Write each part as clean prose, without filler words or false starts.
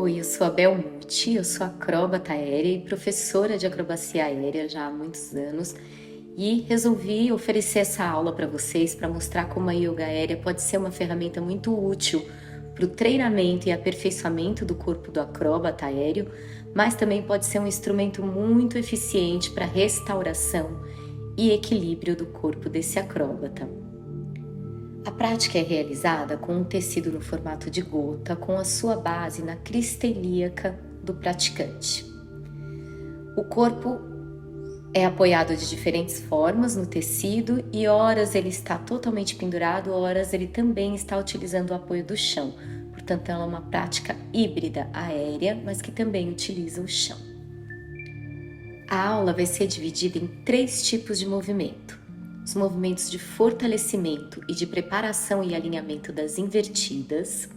Oi, eu sou a Bel Muti, eu sou acróbata aérea e professora de acrobacia aérea já há muitos anos e resolvi oferecer essa aula para vocês para mostrar como a yoga aérea pode ser uma ferramenta muito útil para o treinamento e aperfeiçoamento do corpo do acróbata aéreo, mas também pode ser um instrumento muito eficiente para restauração e equilíbrio do corpo desse acróbata. A prática é realizada com um tecido no formato de gota, com a sua base na crista ilíaca do praticante. O corpo é apoiado de diferentes formas no tecido e horas ele está totalmente pendurado, horas ele também está utilizando o apoio do chão. Portanto, ela é uma prática híbrida aérea, mas que também utiliza o chão. A aula vai ser dividida em 3 tipos de movimento. Os movimentos de fortalecimento e de preparação e alinhamento das invertidas,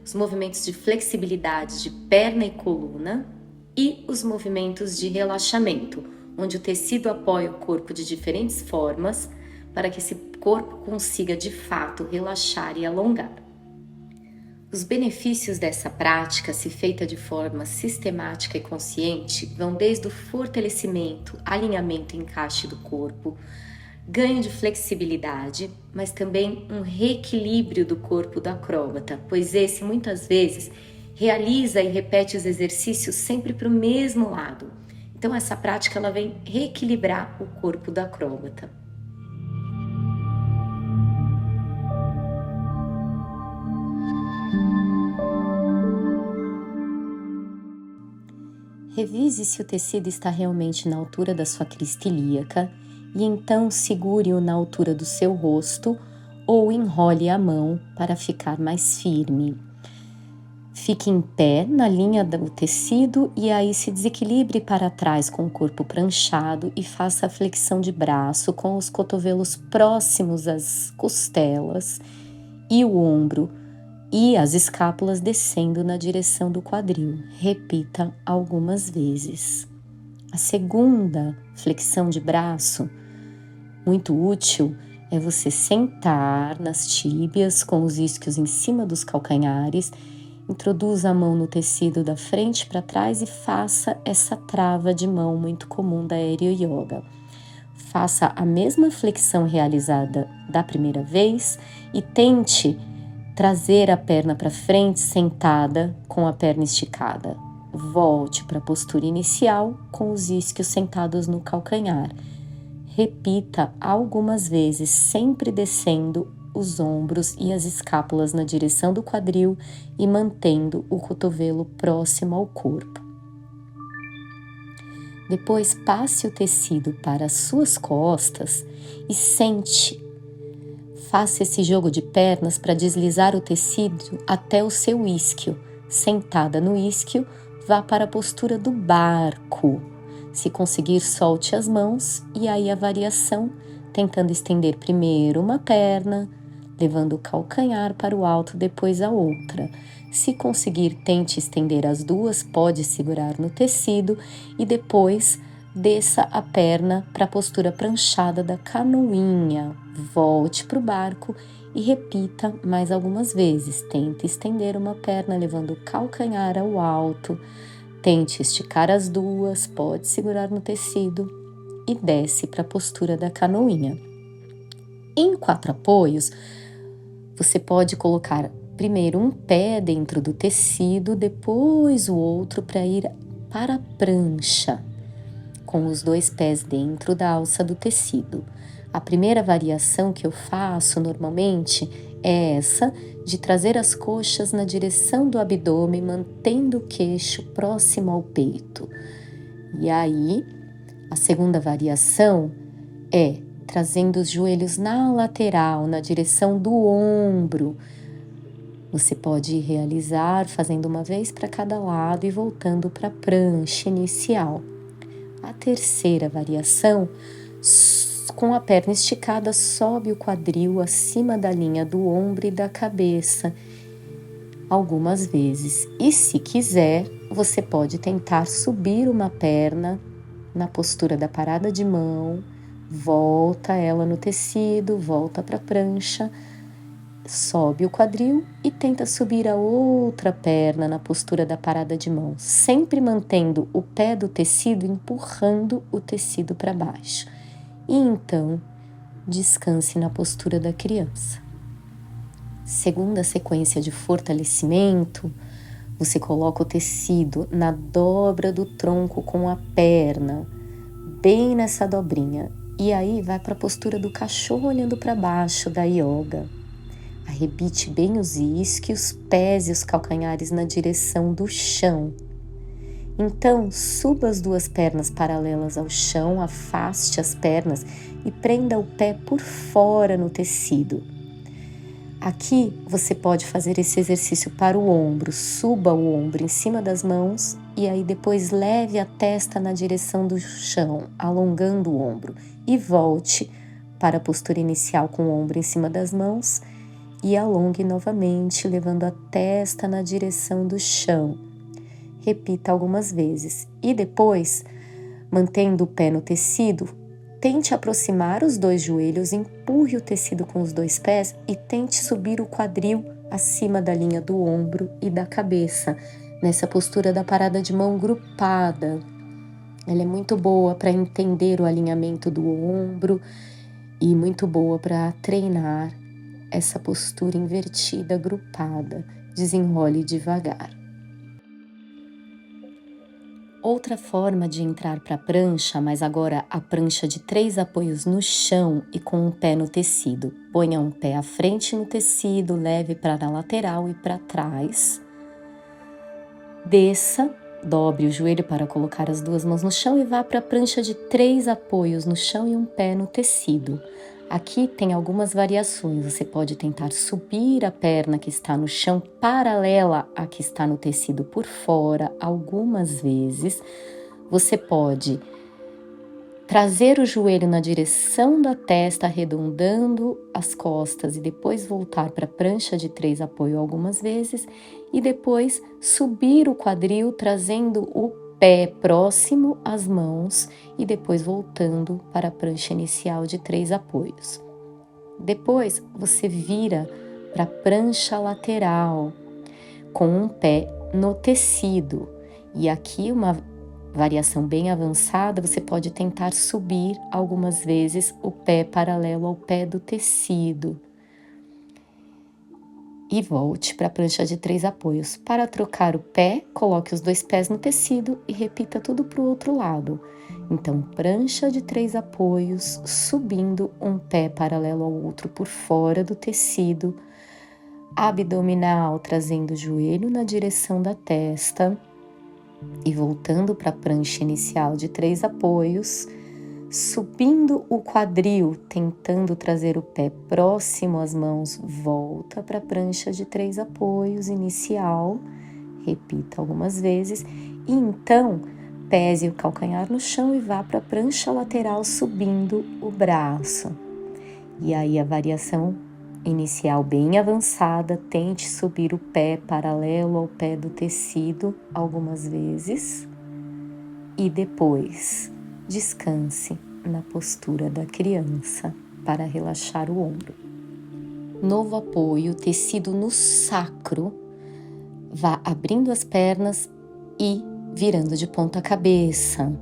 os movimentos de flexibilidade de perna e coluna e os movimentos de relaxamento, onde o tecido apoia o corpo de diferentes formas para que esse corpo consiga de fato relaxar e alongar. Os benefícios dessa prática, se feita de forma sistemática e consciente, vão desde o fortalecimento, alinhamento e encaixe do corpo, ganho de flexibilidade, mas também um reequilíbrio do corpo do acróbata, pois esse muitas vezes realiza e repete os exercícios sempre para o mesmo lado. Então essa prática ela vem reequilibrar o corpo do acróbata. Revise se o tecido está realmente na altura da sua crista ilíaca e então segure-o na altura do seu rosto ou enrole a mão para ficar mais firme. Fique em pé na linha do tecido e aí se desequilibre para trás com o corpo pranchado e faça a flexão de braço com os cotovelos próximos às costelas e o ombro e as escápulas descendo na direção do quadril. Repita algumas vezes. A segunda flexão de braço, muito útil, é você sentar nas tíbias com os isquios em cima dos calcanhares, introduza a mão no tecido da frente para trás e faça essa trava de mão muito comum da Aéreo Yoga. Faça a mesma flexão realizada da primeira vez e tente trazer a perna para frente sentada com a perna esticada. Volte para a postura inicial com os isquios sentados no calcanhar. Repita algumas vezes, sempre descendo os ombros e as escápulas na direção do quadril e mantendo o cotovelo próximo ao corpo. Depois passe o tecido para as suas costas e sente. Faça esse jogo de pernas para deslizar o tecido até o seu isquio. Sentada no isquio, vá para a postura do barco. Se conseguir, solte as mãos e aí a variação, tentando estender primeiro uma perna, levando o calcanhar para o alto, depois a outra. Se conseguir, tente estender as duas, pode segurar no tecido e depois desça a perna para a postura pranchada da canoinha. Volte para o barco e repita mais algumas vezes. Tente estender uma perna, levando o calcanhar ao alto. Tente esticar as duas, pode segurar no tecido e desce para a postura da canoinha. Em 4 apoios, você pode colocar primeiro um pé dentro do tecido, depois o outro para ir para a prancha, com os 2 pés dentro da alça do tecido. A primeira variação que eu faço normalmente é essa de trazer as coxas na direção do abdômen, mantendo o queixo próximo ao peito. E aí, a segunda variação é trazendo os joelhos na lateral, na direção do ombro. Você pode realizar fazendo uma vez para cada lado e voltando para a prancha inicial. A terceira variação, com a perna esticada, sobe o quadril acima da linha do ombro e da cabeça, algumas vezes. E se quiser, você pode tentar subir uma perna na postura da parada de mão, volta ela no tecido, volta para a prancha, sobe o quadril e tenta subir a outra perna na postura da parada de mão, sempre mantendo o pé do tecido empurrando o tecido para baixo. E então, descanse na postura da criança. Segunda sequência de fortalecimento, você coloca o tecido na dobra do tronco com a perna, bem nessa dobrinha. E aí vai para a postura do cachorro olhando para baixo da yoga. Arrebite bem os isquios, pés e os calcanhares na direção do chão. Então, suba as duas pernas paralelas ao chão, afaste as pernas e prenda o pé por fora no tecido. Aqui você pode fazer esse exercício para o ombro, suba o ombro em cima das mãos e aí depois leve a testa na direção do chão, alongando o ombro e volte para a postura inicial com o ombro em cima das mãos e alongue novamente, levando a testa na direção do chão. Repita algumas vezes e depois, mantendo o pé no tecido, tente aproximar os dois joelhos, empurre o tecido com os dois pés e tente subir o quadril acima da linha do ombro e da cabeça, nessa postura da parada de mão grupada. Ela é muito boa para entender o alinhamento do ombro e muito boa para treinar essa postura invertida, grupada. Desenrole devagar. Outra forma de entrar para a prancha, mas agora a prancha de 3 apoios no chão e com um pé no tecido. Ponha um pé à frente no tecido, leve para a lateral e para trás. Desça, dobre o joelho para colocar as duas mãos no chão e vá para a prancha de 3 apoios no chão e um pé no tecido. Aqui tem algumas variações, você pode tentar subir a perna que está no chão paralela à que está no tecido por fora algumas vezes. Você pode trazer o joelho na direção da testa, arredondando as costas e depois voltar para a prancha de 3 apoio algumas vezes e depois subir o quadril trazendo o pé próximo às mãos e depois voltando para a prancha inicial de 3 apoios. Depois você vira para a prancha lateral com um pé no tecido e aqui uma variação bem avançada, você pode tentar subir algumas vezes o pé paralelo ao pé do tecido. E volte para a prancha de 3 apoios. Para trocar o pé, coloque os 2 pés no tecido e repita tudo para o outro lado. Então, prancha de 3 apoios, subindo um pé paralelo ao outro por fora do tecido. Abdominal, trazendo o joelho na direção da testa e voltando para a prancha inicial de 3 apoios. Subindo o quadril, tentando trazer o pé próximo às mãos, volta para a prancha de 3 apoios inicial, repita algumas vezes, e então pese o calcanhar no chão e vá para a prancha lateral subindo o braço. E aí a variação inicial bem avançada, tente subir o pé paralelo ao pé do tecido algumas vezes e depois descanse na postura da criança para relaxar o ombro. Novo apoio, tecido no sacro. Vá abrindo as pernas e virando de ponta cabeça.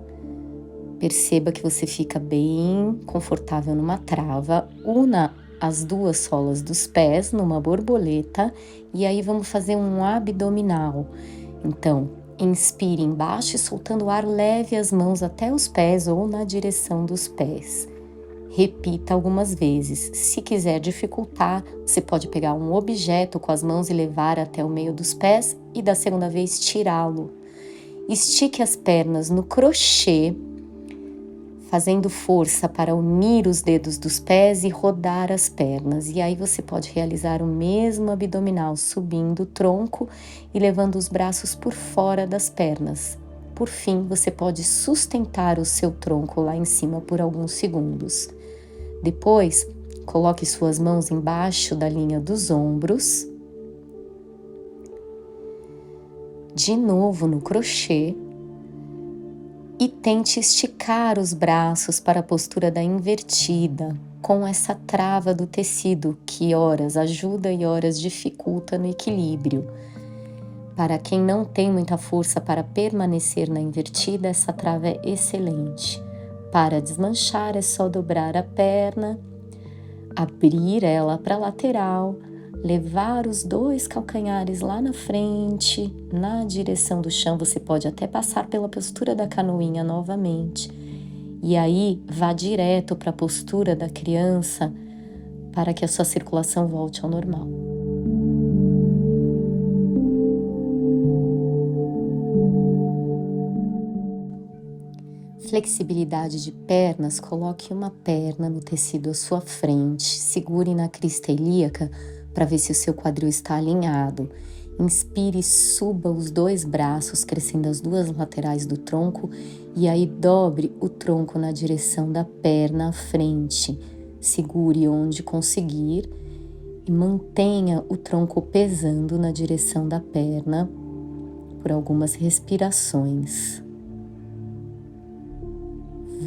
Perceba que você fica bem confortável numa trava. Una as duas solas dos pés numa borboleta e aí vamos fazer um abdominal. Então, inspire embaixo e soltando o ar, leve as mãos até os pés ou na direção dos pés. Repita algumas vezes. Se quiser dificultar, você pode pegar um objeto com as mãos e levar até o meio dos pés e da segunda vez tirá-lo. Estique as pernas no crochê, fazendo força para unir os dedos dos pés e rodar as pernas. E aí você pode realizar o mesmo abdominal, subindo o tronco e levando os braços por fora das pernas. Por fim, você pode sustentar o seu tronco lá em cima por alguns segundos. Depois, coloque suas mãos embaixo da linha dos ombros. De novo no crochê. E tente esticar os braços para a postura da invertida. com essa trava do tecido, que horas ajuda e horas dificulta no equilíbrio. Para quem não tem muita força para permanecer na invertida, essa trava é excelente. Para desmanchar, é só dobrar a perna, abrir ela para a lateral, levar os 2 calcanhares lá na frente, na direção do chão. Você pode até passar pela postura da canoinha novamente. E aí, vá direto para a postura da criança para que a sua circulação volte ao normal. Flexibilidade de pernas, coloque uma perna no tecido à sua frente, segure na crista ilíaca para ver se o seu quadril está alinhado. Inspire e suba os 2 braços, crescendo as 2 laterais do tronco, e aí dobre o tronco na direção da perna à frente. Segure onde conseguir e mantenha o tronco pesando na direção da perna por algumas respirações.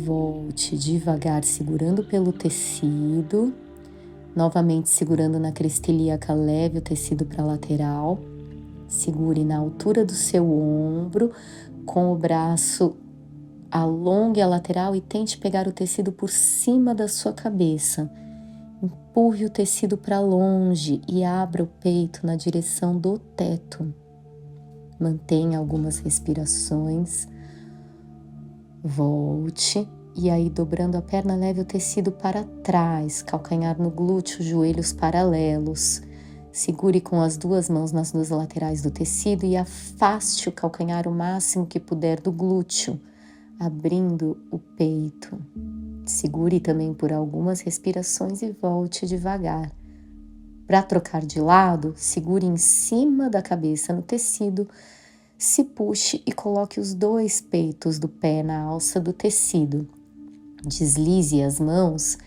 Volte devagar, segurando pelo tecido. Novamente segurando na crista ilíaca, leve o tecido para a lateral. Segure na altura do seu ombro, com o braço alongue a lateral e tente pegar o tecido por cima da sua cabeça. Empurre o tecido para longe e abra o peito na direção do teto. Mantenha algumas respirações. Volte e aí, dobrando a perna, leve o tecido para trás, calcanhar no glúteo, joelhos paralelos. Segure com as 2 mãos nas 2 laterais do tecido e afaste o calcanhar o máximo que puder do glúteo, abrindo o peito. Segure também por algumas respirações e volte devagar. Para trocar de lado, segure em cima da cabeça no tecido, se puxe e coloque os 2 peitos do pé na alça do tecido. Deslize as mãos,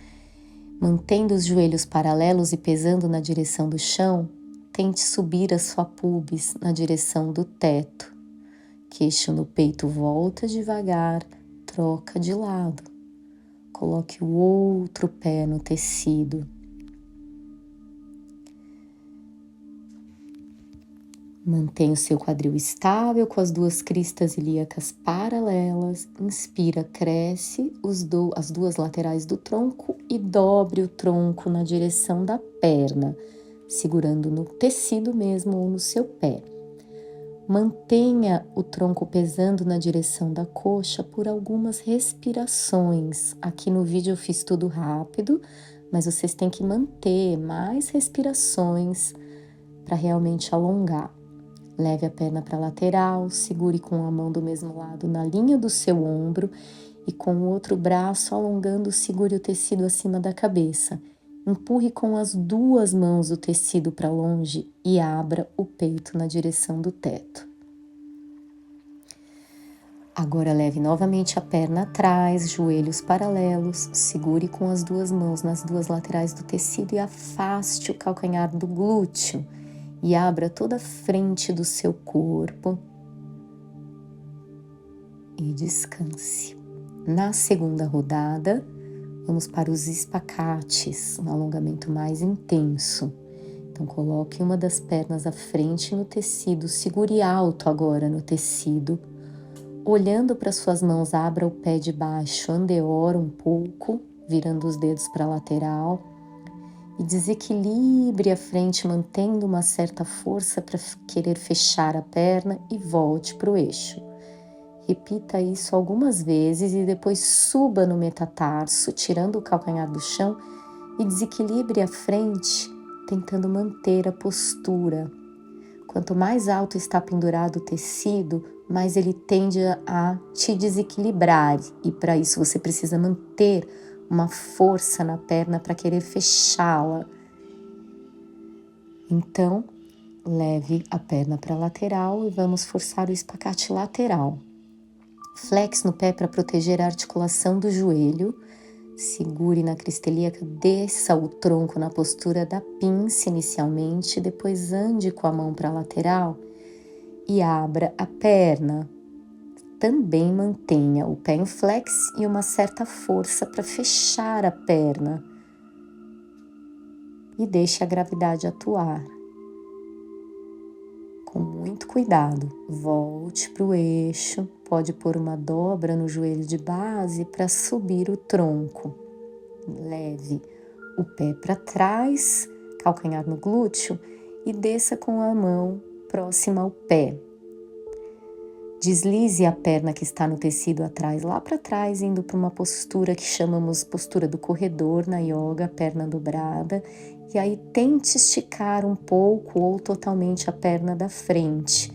mantendo os joelhos paralelos e pesando na direção do chão. Tente subir a sua pubis na direção do teto. Queixo no peito, volta devagar, troca de lado. Coloque o outro pé no tecido. Mantenha o seu quadril estável com as 2 cristas ilíacas paralelas. Inspira, cresce as 2 laterais do tronco e dobre o tronco na direção da perna, segurando no tecido mesmo ou no seu pé. Mantenha o tronco pesando na direção da coxa por algumas respirações. Aqui no vídeo eu fiz tudo rápido, mas vocês têm que manter mais respirações para realmente alongar. Leve a perna para a lateral, segure com a mão do mesmo lado na linha do seu ombro e com o outro braço alongando, segure o tecido acima da cabeça. Empurre com as 2 mãos o tecido para longe e abra o peito na direção do teto. Agora leve novamente a perna atrás, joelhos paralelos, segure com as 2 mãos nas 2 laterais do tecido e afaste o calcanhar do glúteo. E abra toda a frente do seu corpo e descanse. Na segunda rodada, vamos para os espacates, um alongamento mais intenso. Então, coloque uma das pernas à frente no tecido, segure alto agora no tecido. Olhando para suas mãos, abra o pé de baixo, andeora um pouco, virando os dedos para a lateral. E desequilibre a frente, mantendo uma certa força para querer fechar a perna e volte para o eixo. Repita isso algumas vezes e depois suba no metatarso, tirando o calcanhar do chão e desequilibre a frente, tentando manter a postura. Quanto mais alto está pendurado o tecido, mais ele tende a te desequilibrar e para isso você precisa manter uma força na perna para querer fechá-la. Então, leve a perna para a lateral e vamos forçar o espacate lateral. Flex no pé para proteger a articulação do joelho. Segure na crista ilíaca, desça o tronco na postura da pinça inicialmente, depois ande com a mão para a lateral e abra a perna. Também mantenha o pé em flex e uma certa força para fechar a perna. e deixe a gravidade atuar. Com muito cuidado, volte para o eixo, pode pôr uma dobra no joelho de base para subir o tronco. Leve o pé para trás, calcanhar no glúteo e desça com a mão próxima ao pé. Deslize a perna que está no tecido atrás, lá para trás, indo para uma postura que chamamos postura do corredor na yoga, perna dobrada. E aí tente esticar um pouco ou totalmente a perna da frente.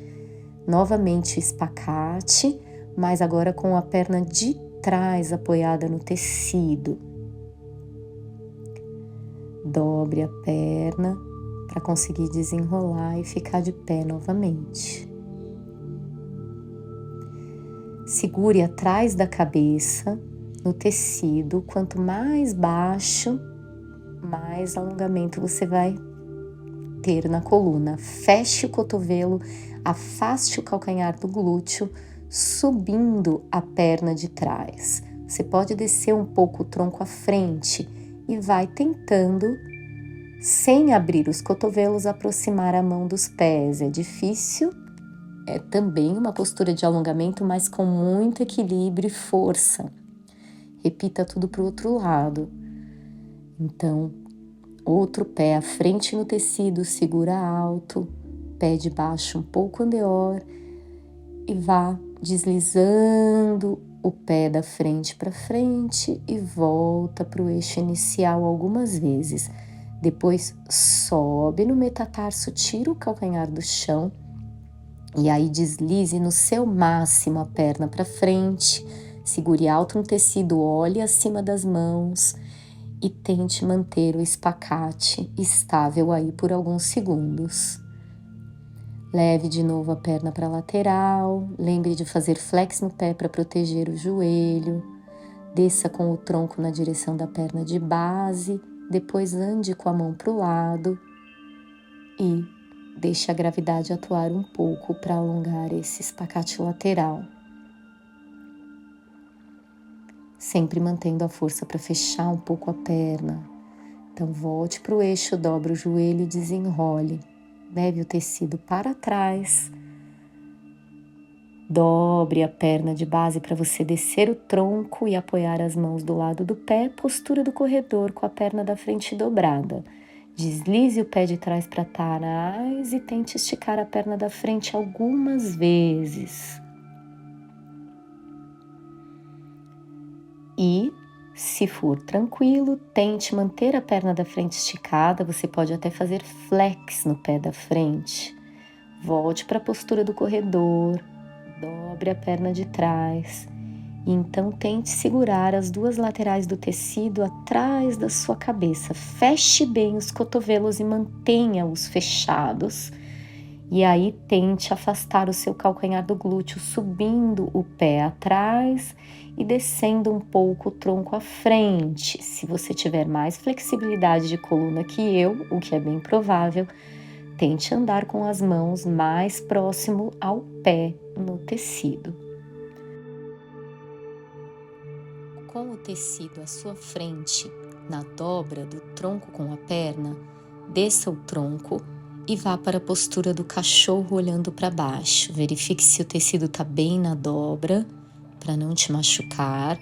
Novamente o espacate, mas agora com a perna de trás apoiada no tecido. Dobre a perna para conseguir desenrolar e ficar de pé novamente. Segure atrás da cabeça, no tecido. Quanto mais baixo, mais alongamento você vai ter na coluna. Feche o cotovelo, afaste o calcanhar do glúteo, subindo a perna de trás. Você pode descer um pouco o tronco à frente e vai tentando, sem abrir os cotovelos, aproximar a mão dos pés. É difícil. É também uma postura de alongamento, mas com muito equilíbrio e força. Repita tudo para o outro lado. Então, outro pé à frente no tecido, segura alto, pé de baixo um pouco anterior e vá deslizando o pé da frente para frente e volta para o eixo inicial algumas vezes. Depois sobe no metatarso, tira o calcanhar do chão. E aí deslize no seu máximo a perna para frente, segure alto no tecido, olhe acima das mãos e tente manter o espacate estável aí por alguns segundos. Leve de novo a perna para a lateral, lembre de fazer flex no pé para proteger o joelho, desça com o tronco na direção da perna de base, depois ande com a mão para o lado e deixe a gravidade atuar um pouco para alongar esse espacate lateral. Sempre mantendo a força para fechar um pouco a perna. Então volte para o eixo, dobre o joelho e desenrole. Leve o tecido para trás. Dobre a perna de base para você descer o tronco e apoiar as mãos do lado do pé. Postura do corredor com a perna da frente dobrada. Deslize o pé de trás para trás e tente esticar a perna da frente algumas vezes. E, se for tranquilo, tente manter a perna da frente esticada. Você pode até fazer flex no pé da frente. Volte para a postura do corredor, dobre a perna de trás. E então tente segurar as duas laterais do tecido atrás da sua cabeça. Feche bem os cotovelos e mantenha-os fechados. E aí tente afastar o seu calcanhar do glúteo, subindo o pé atrás e descendo um pouco o tronco à frente. Se você tiver mais flexibilidade de coluna que eu, o que é bem provável, tente andar com as mãos mais próximo ao pé no tecido. Com o tecido à sua frente, na dobra do tronco com a perna, desça o tronco e vá para a postura do cachorro olhando para baixo. Verifique se o tecido está bem na dobra, para não te machucar.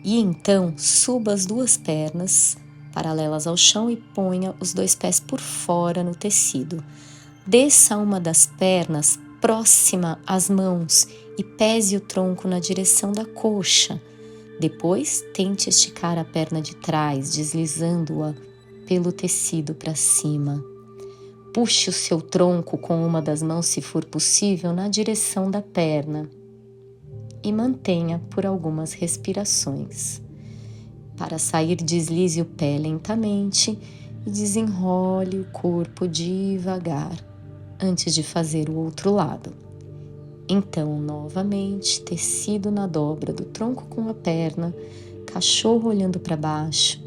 E então suba as duas pernas paralelas ao chão e ponha os dois pés por fora no tecido. Desça uma das pernas próxima às mãos e pese o tronco na direção da coxa. Depois, tente esticar a perna de trás, deslizando-a pelo tecido para cima. Puxe o seu tronco com uma das mãos, se for possível, na direção da perna e mantenha por algumas respirações. Para sair, deslize o pé lentamente e desenrole o corpo devagar antes de fazer o outro lado. Então, novamente, tecido na dobra do tronco com a perna, cachorro olhando para baixo.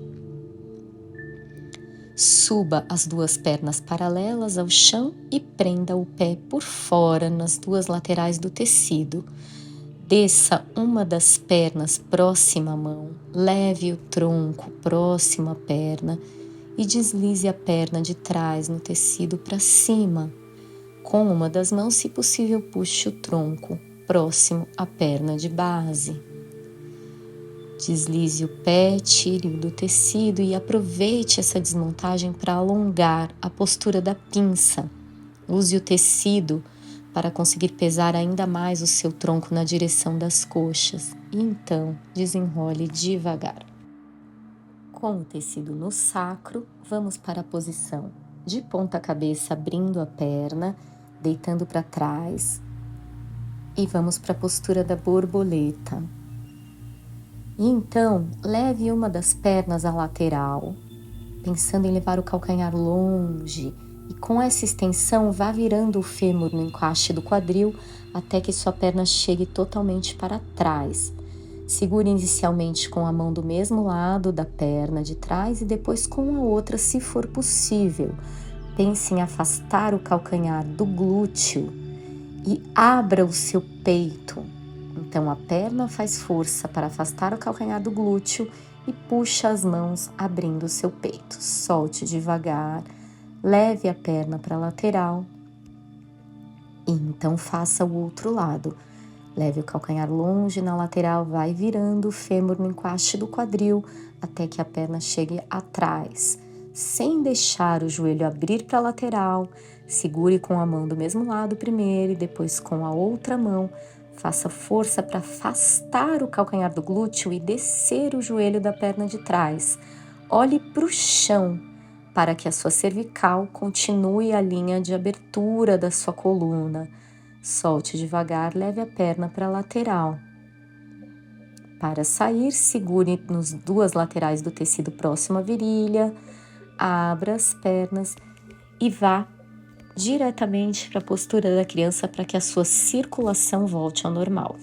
Suba as duas pernas paralelas ao chão e prenda o pé por fora nas duas laterais do tecido. Desça uma das pernas próxima à mão, leve o tronco próximo à perna e deslize a perna de trás no tecido para cima. Com uma das mãos, se possível, puxe o tronco próximo à perna de base. Deslize o pé, tire-o do tecido e aproveite essa desmontagem para alongar a postura da pinça. Use o tecido para conseguir pesar ainda mais o seu tronco na direção das coxas e então desenrole devagar. Com o tecido no sacro, vamos para a posição de ponta cabeça, abrindo a perna, deitando para trás e vamos para a postura da borboleta. E então, leve uma das pernas à lateral, pensando em levar o calcanhar longe e com essa extensão vá virando o fêmur no encaixe do quadril até que sua perna chegue totalmente para trás. Segure inicialmente com a mão do mesmo lado da perna de trás e depois com a outra, se for possível. Pense em afastar o calcanhar do glúteo e abra o seu peito. Então a perna faz força para afastar o calcanhar do glúteo e puxa as mãos abrindo o seu peito. Solte devagar, leve a perna para a lateral e então faça o outro lado. Leve o calcanhar longe na lateral, vai virando o fêmur no encaixe do quadril até que a perna chegue atrás. Sem deixar o joelho abrir para a lateral, segure com a mão do mesmo lado primeiro e depois com a outra mão. Faça força para afastar o calcanhar do glúteo e descer o joelho da perna de trás. Olhe para o chão para que a sua cervical continue a linha de abertura da sua coluna. Solte devagar, leve a perna para a lateral. Para sair, segure nas duas laterais do tecido próximo à virilha, abra as pernas e vá diretamente para a postura da criança para que a sua circulação volte ao normal.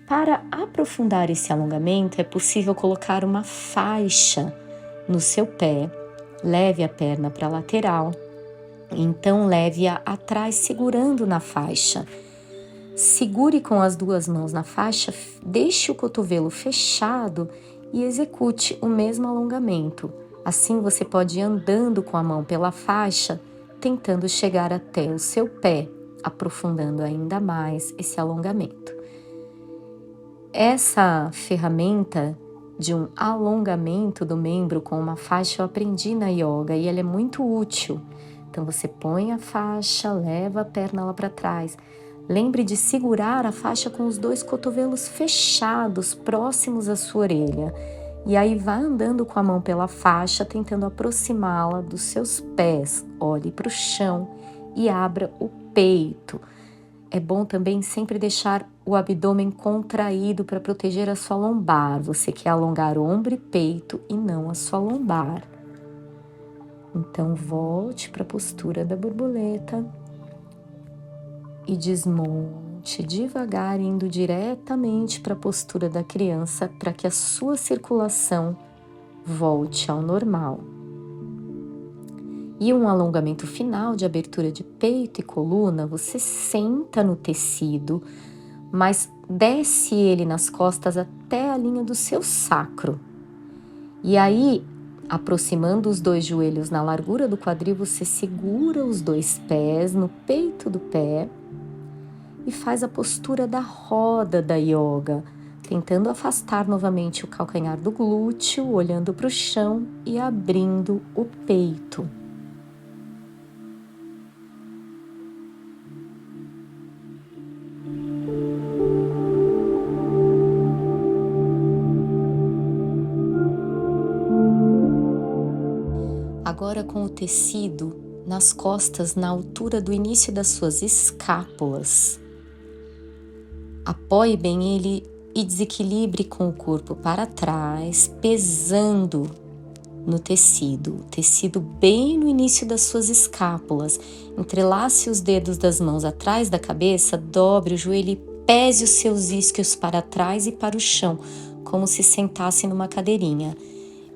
Para aprofundar esse alongamento, é possível colocar uma faixa no seu pé, leve a perna para a lateral, então leve-a atrás segurando na faixa. Segure com as duas mãos na faixa, deixe o cotovelo fechado e execute o mesmo alongamento. Assim você pode ir andando com a mão pela faixa, tentando chegar até o seu pé, aprofundando ainda mais esse alongamento. Essa ferramenta de um alongamento do membro com uma faixa eu aprendi na yoga e ela é muito útil. Então você põe a faixa, leva a perna lá para trás. Lembre de segurar a faixa com os dois cotovelos fechados, próximos à sua orelha. E aí vá andando com a mão pela faixa, tentando aproximá-la dos seus pés. Olhe para o chão e abra o peito. É bom também sempre deixar o abdômen contraído para proteger a sua lombar. Você quer alongar ombro e peito e não a sua lombar. Então volte para a postura da borboleta e desmonte devagar, indo diretamente para a postura da criança para que a sua circulação volte ao normal. E um alongamento final de abertura de peito e coluna, você senta no tecido, mas desce ele nas costas até a linha do seu sacro. E aí, aproximando os dois joelhos na largura do quadril, você segura os dois pés no peito do pé e faz a postura da roda da yoga, tentando afastar novamente o calcanhar do glúteo, olhando para o chão e abrindo o peito. Agora com o tecido nas costas, na altura do início das suas escápulas. Apoie bem ele e desequilibre com o corpo para trás, pesando no tecido. O tecido bem no início das suas escápulas. Entrelace os dedos das mãos atrás da cabeça, dobre o joelho e pese os seus isquios para trás e para o chão, como se sentasse numa cadeirinha.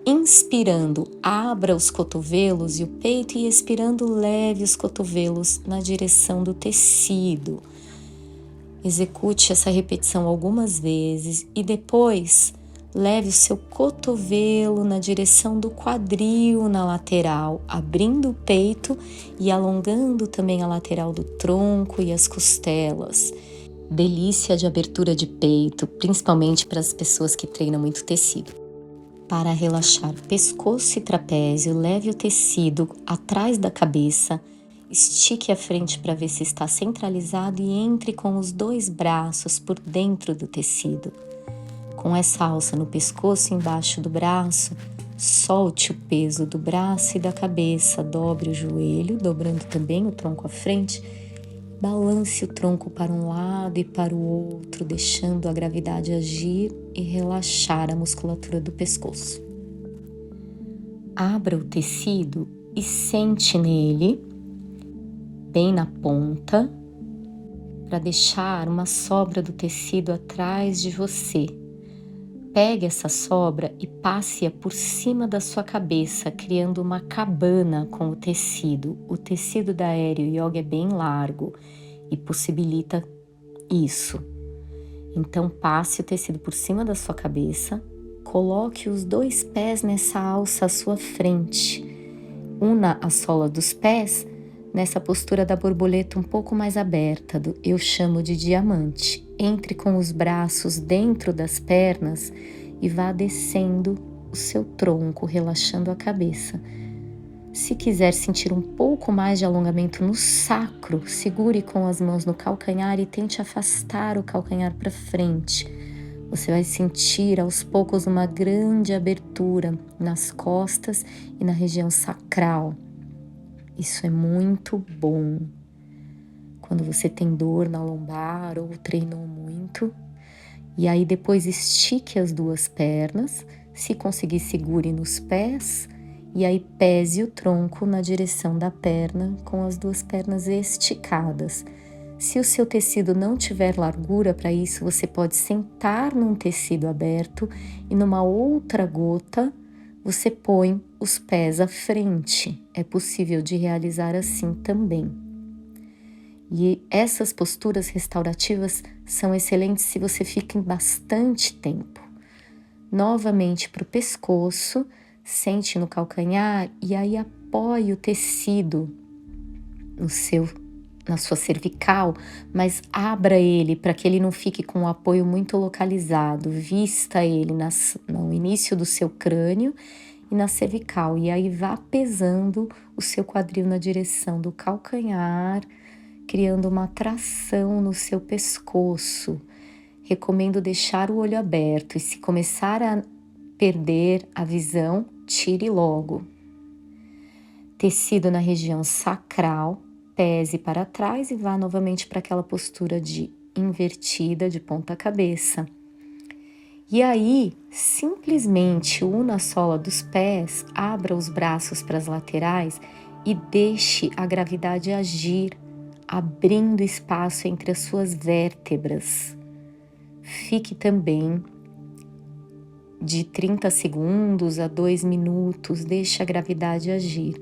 Inspirando, abra os cotovelos e o peito e expirando, leve os cotovelos na direção do tecido. Execute essa repetição algumas vezes e depois leve o seu cotovelo na direção do quadril na lateral, abrindo o peito e alongando também a lateral do tronco e as costelas. Delícia de abertura de peito, principalmente para as pessoas que treinam muito tecido. Para relaxar pescoço e trapézio, leve o tecido atrás da cabeça, estique a frente para ver se está centralizado e entre com os 2 braços por dentro do tecido. Com essa alça no pescoço e embaixo do braço, solte o peso do braço e da cabeça, dobre o joelho, dobrando também o tronco à frente, balance o tronco para um lado e para o outro, deixando a gravidade agir e relaxar a musculatura do pescoço. Abra o tecido e sente nele, bem na ponta, para deixar uma sobra do tecido atrás de você. Pegue essa sobra e passe-a por cima da sua cabeça, criando uma cabana com o tecido. O tecido da Aéreo Yoga é bem largo e possibilita isso. Então passe o tecido por cima da sua cabeça, coloque os 2 pés nessa alça à sua frente. Una a sola dos pés nessa postura da borboleta um pouco mais aberta, eu chamo de diamante. Entre com os braços dentro das pernas e vá descendo o seu tronco, relaxando a cabeça. Se quiser sentir um pouco mais de alongamento no sacro, segure com as mãos no calcanhar e tente afastar o calcanhar para frente. Você vai sentir aos poucos uma grande abertura nas costas e na região sacral. Isso é muito bom. Quando você tem dor na lombar ou treinou muito. E aí depois estique as 2 pernas, se conseguir segure nos pés e aí pese o tronco na direção da perna com as 2 pernas esticadas. Se o seu tecido não tiver largura para isso, você pode sentar num tecido aberto e numa outra gota você põe os pés à frente. É possível de realizar assim também. E essas posturas restaurativas são excelentes se você fica em bastante tempo. Novamente para o pescoço, sente no calcanhar e aí apoie o tecido na sua cervical, mas abra ele para que ele não fique com um apoio muito localizado. Vista ele no início do seu crânio e na cervical. E aí vá pesando o seu quadril na direção do calcanhar, criando uma tração no seu pescoço. Recomendo deixar o olho aberto e se começar a perder a visão, tire logo. Tecido na região sacral, pese para trás e vá novamente para aquela postura de invertida de ponta cabeça. E aí, simplesmente una a sola dos pés, abra os braços para as laterais e deixe a gravidade agir, abrindo espaço entre as suas vértebras. Fique também de 30 segundos a 2 minutos, deixe a gravidade agir.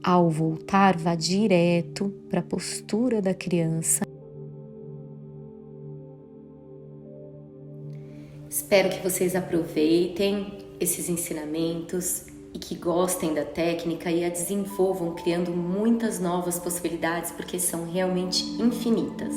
Ao voltar, vá direto para a postura da criança. Espero que vocês aproveitem esses ensinamentos e que gostem da técnica e a desenvolvam, criando muitas novas possibilidades, porque são realmente infinitas.